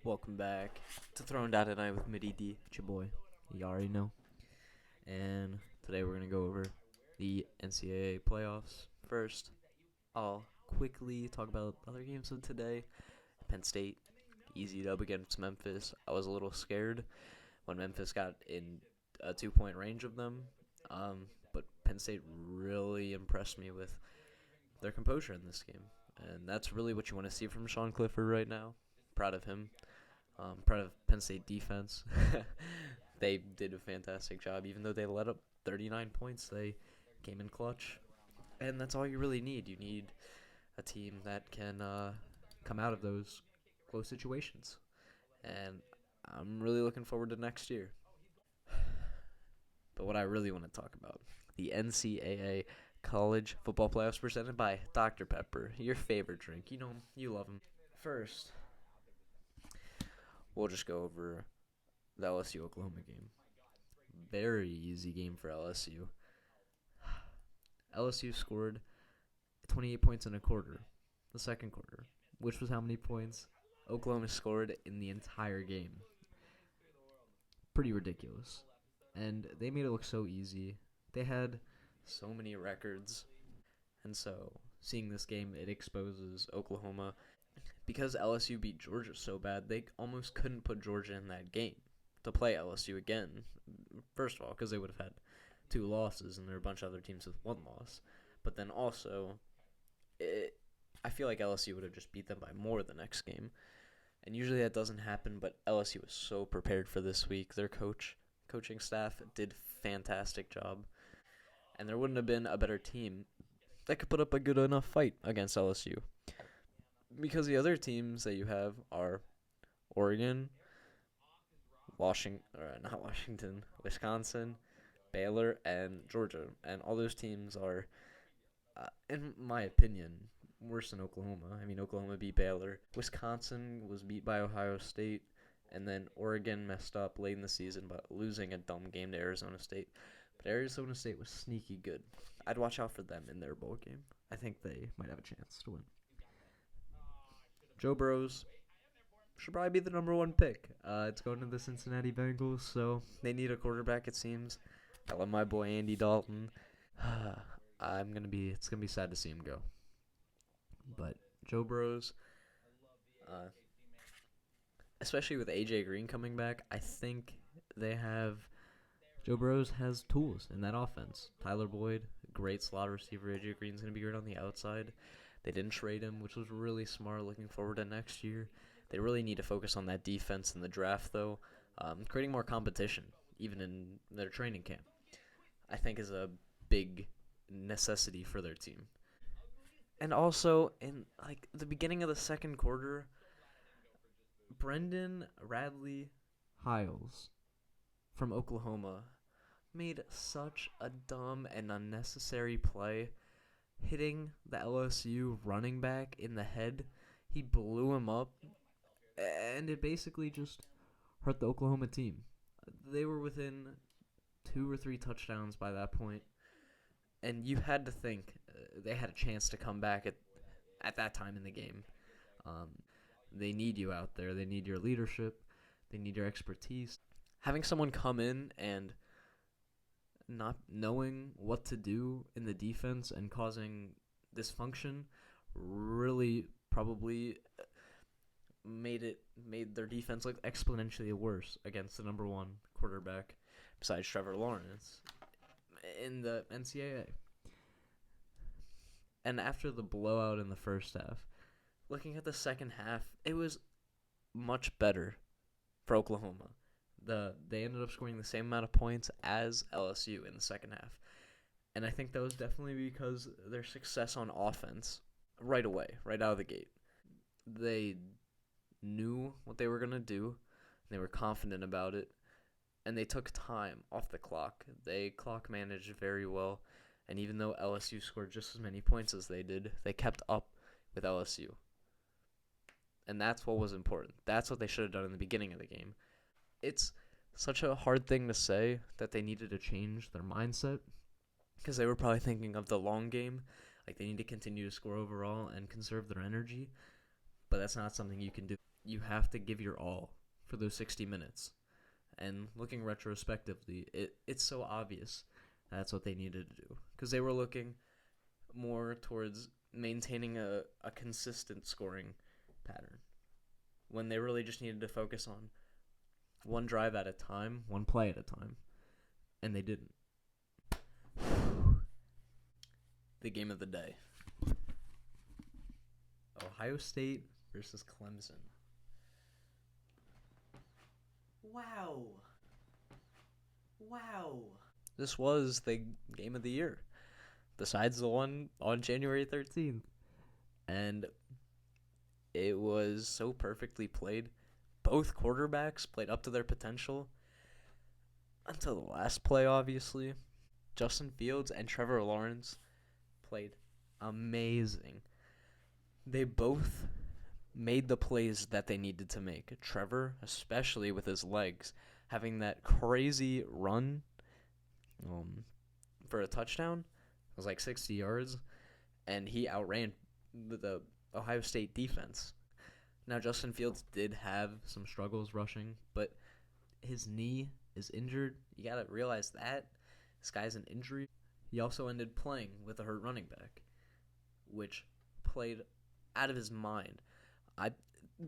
Welcome back to Throwing Down Tonight with Midi D. It's your boy. You already know. And today we're going to go over the NCAA playoffs. First, I'll quickly talk about other games of today. Penn State, easy dub against Memphis. I was a little scared when Memphis got in a 2-point range of them. But Penn State really impressed me with their composure in this game. And that's really what you want to see from Sean Clifford right now. Proud of him. Proud of Penn State defense. They did a fantastic job. Even though they let up 39 points, they came in clutch. And that's all you really need. You need a team that can come out of those close situations. And I'm really looking forward to next year. But what I really want to talk about, the NCAA College Football Playoffs presented by Dr. Pepper, your favorite drink. You know, you love them. First, we'll just go over the LSU-Oklahoma game. Very easy game for LSU. LSU scored 28 points in a quarter, the second quarter, which was how many points Oklahoma scored in the entire game. Pretty ridiculous. And they made it look so easy. They had so many records. And so, seeing this game, it exposes Oklahoma. Because LSU beat Georgia so bad, they almost couldn't put Georgia in that game to play LSU again. First of all, because they would have had 2 losses, and there are a bunch of other teams with 1 loss. But then also, I feel like LSU would have just beat them by more the next game. And usually that doesn't happen, but LSU was so prepared for this week. Their coaching staff did fantastic job. And there wouldn't have been a better team that could put up a good enough fight against LSU. Because the other teams that you have are Oregon, Wisconsin, Baylor, and Georgia. And all those teams are, in my opinion, worse than Oklahoma. I mean, Oklahoma beat Baylor. Wisconsin was beat by Ohio State. And then Oregon messed up late in the season by losing a dumb game to Arizona State. But Arizona State was sneaky good. I'd watch out for them in their bowl game. I think they might have a chance to win. Joe Burrows should probably be the number 1 pick. It's going to the Cincinnati Bengals, so they need a quarterback, it seems. I love my boy Andy Dalton. It's gonna be sad to see him go. But Joe Burrows, especially with AJ Green coming back, I think Joe Burrows has tools in that offense. Tyler Boyd, great slot receiver. AJ Green's going to be great on the outside. They didn't trade him, which was really smart looking forward to next year. They really need to focus on that defense in the draft, though. Creating more competition, even in their training camp, I think is a big necessity for their team. And also, in the beginning of the second quarter, Brendan Radley Hiles from Oklahoma made such a dumb and unnecessary play, hitting the LSU running back in the head. He blew him up, and it basically just hurt the Oklahoma team. They were within 2 or 3 touchdowns by that point, and you had to think they had a chance to come back at that time in the game. They need you out there. They need your leadership. They need your expertise. Having someone come in and not knowing what to do in the defense and causing dysfunction really probably made their defense look exponentially worse against the number 1 quarterback besides Trevor Lawrence in the NCAA. And after the blowout in the first half, looking at the second half, it was much better for Oklahoma. They ended up scoring the same amount of points as LSU in the second half. And I think that was definitely because their success on offense right away, right out of the gate. They knew what they were going to do. They were confident about it. And they took time off the clock. They clock managed very well. And even though LSU scored just as many points as they did, they kept up with LSU. And that's what was important. That's what they should have done in the beginning of the game. It's such a hard thing to say that they needed to change their mindset because they were probably thinking of the long game. Like, they need to continue to score overall and conserve their energy, but that's not something you can do. You have to give your all for those 60 minutes. And looking retrospectively, it's so obvious that's what they needed to do, because they were looking more towards maintaining a consistent scoring pattern when they really just needed to focus on one drive at a time, one play at a time, and they didn't. The game of the day. Ohio State versus Clemson. Wow. This was the game of the year, besides the one on January 13th. And it was so perfectly played. Both quarterbacks played up to their potential until the last play, obviously. Justin Fields and Trevor Lawrence played amazing. They both made the plays that they needed to make. Trevor, especially with his legs, having that crazy run for a touchdown. It was like 60 yards, and he outran the Ohio State defense. Now, Justin Fields did have some struggles rushing, but his knee is injured. You got to realize that. This guy's an injury. He also ended playing with a hurt running back, which played out of his mind.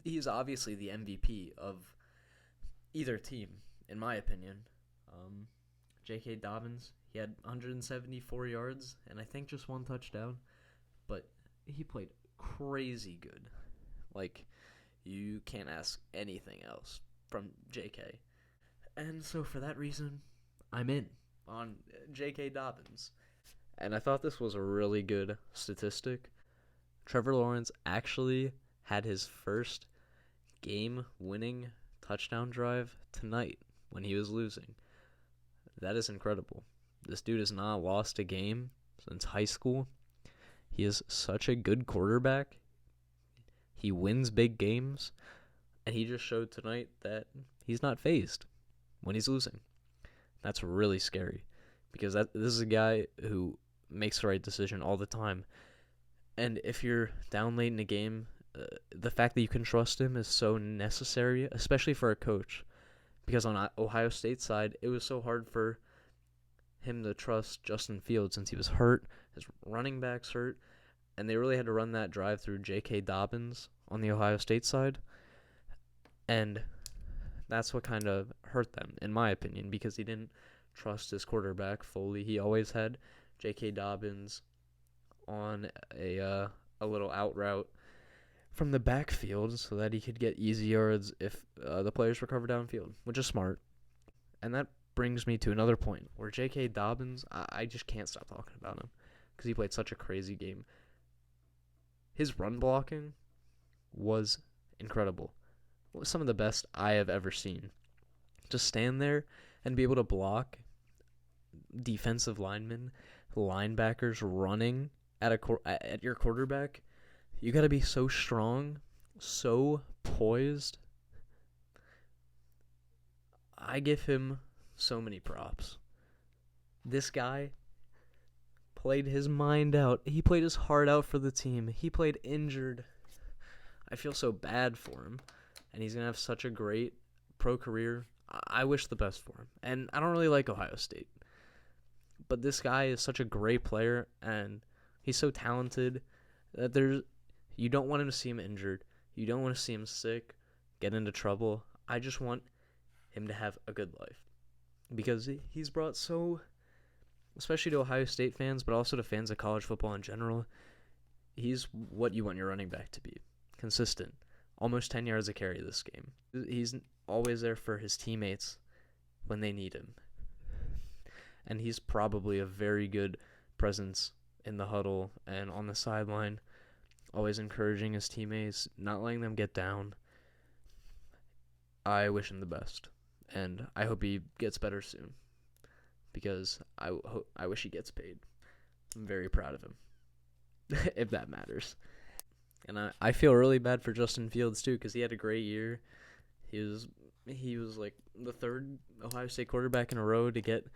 He's obviously the MVP of either team, in my opinion. J.K. Dobbins, he had 174 yards and I think just one touchdown, but he played crazy good. Like, you can't ask anything else from J.K. And so for that reason, I'm in on J.K. Dobbins. And I thought this was a really good statistic. Trevor Lawrence actually had his first game-winning touchdown drive tonight when he was losing. That is incredible. This dude has not lost a game since high school. He is such a good quarterback. He wins big games, and he just showed tonight that he's not fazed when he's losing. That's really scary, because this is a guy who makes the right decision all the time. And if you're down late in a game, the fact that you can trust him is so necessary, especially for a coach. Because on Ohio State's side, it was so hard for him to trust Justin Fields since he was hurt, his running backs hurt, and they really had to run that drive through J.K. Dobbins on the Ohio State side. And that's what kind of hurt them, in my opinion, because he didn't trust his quarterback fully. He always had J.K. Dobbins on a little out route from the backfield so that he could get easy yards if the players recover downfield, which is smart. And that brings me to another point where J.K. Dobbins, I just can't stop talking about him because he played such a crazy game. His run blocking was incredible. It was some of the best I have ever seen. Just stand there and be able to block defensive linemen, linebackers running at your quarterback. You got to be so strong, so poised. I give him so many props. This guy played his mind out. He played his heart out for the team. He played injured. I feel so bad for him. And he's going to have such a great pro career. I wish the best for him. And I don't really like Ohio State. But this guy is such a great player, and he's so talented that you don't want him to see him injured. You don't want to see him sick, get into trouble. I just want him to have a good life. Because he's brought so, especially to Ohio State fans, but also to fans of college football in general, he's what you want your running back to be. Consistent. Almost 10 yards a carry this game. He's always there for his teammates when they need him. And he's probably a very good presence in the huddle and on the sideline, always encouraging his teammates, not letting them get down. I wish him the best, and I hope he gets better soon, because I wish he gets paid. I'm very proud of him, if that matters. And I feel really bad for Justin Fields too, because he had a great year. He was like the third Ohio State quarterback in a row to get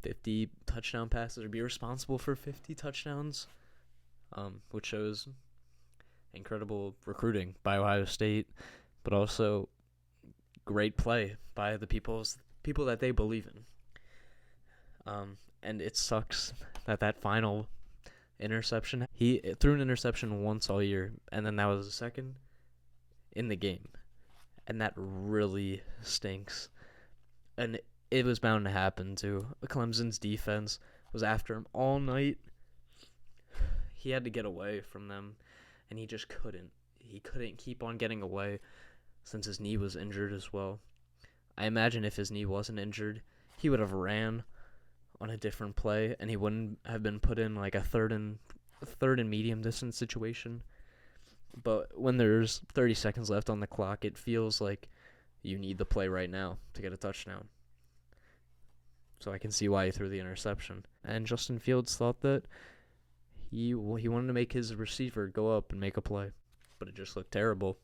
50 touchdown passes or be responsible for 50 touchdowns which shows incredible recruiting by Ohio State, but also great play by the people that they believe in. And it sucks that final interception. He threw an interception once all year, and then that was the second in the game, and that really stinks. And it was bound to happen too. Clemson's defense was after him all night. He had to get away from them, and he just couldn't. He couldn't keep on getting away since his knee was injured as well. I imagine if his knee wasn't injured, he would have ran on a different play, and he wouldn't have been put in like a third and medium distance situation. But when there's 30 seconds left on the clock, it feels like you need the play right now to get a touchdown. So I can see why he threw the interception. And Justin Fields thought that he wanted to make his receiver go up and make a play, but it just looked terrible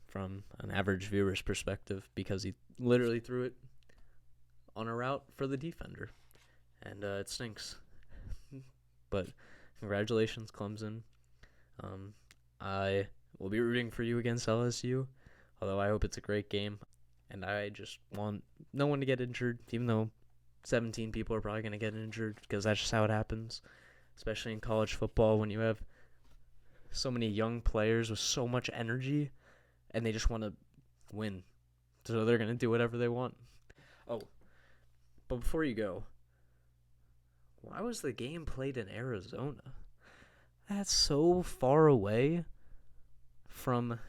from an average viewer's perspective because he literally threw it on a route for the defender, and it stinks. But congratulations, Clemson. I will be rooting for you against LSU, although I hope it's a great game, and I just want no one to get injured, even though 17 people are probably going to get injured because that's just how it happens, especially in college football when you have so many young players with so much energy, and they just want to win. So they're going to do whatever they want. Oh, but before you go, why was the game played in Arizona? That's so far away from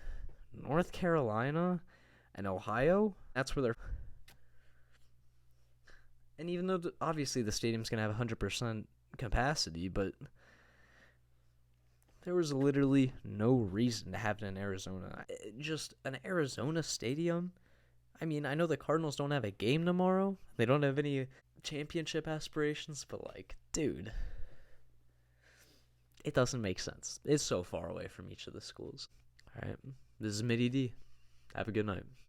North Carolina and Ohio. That's where they're... And even though obviously the stadium's going to have 100% capacity, but there was literally no reason to have it in Arizona. Just an Arizona stadium? I mean, I know the Cardinals don't have a game tomorrow. They don't have any championship aspirations, but like, dude, it doesn't make sense. It's so far away from each of the schools. All right, this is Midi D. Have a good night.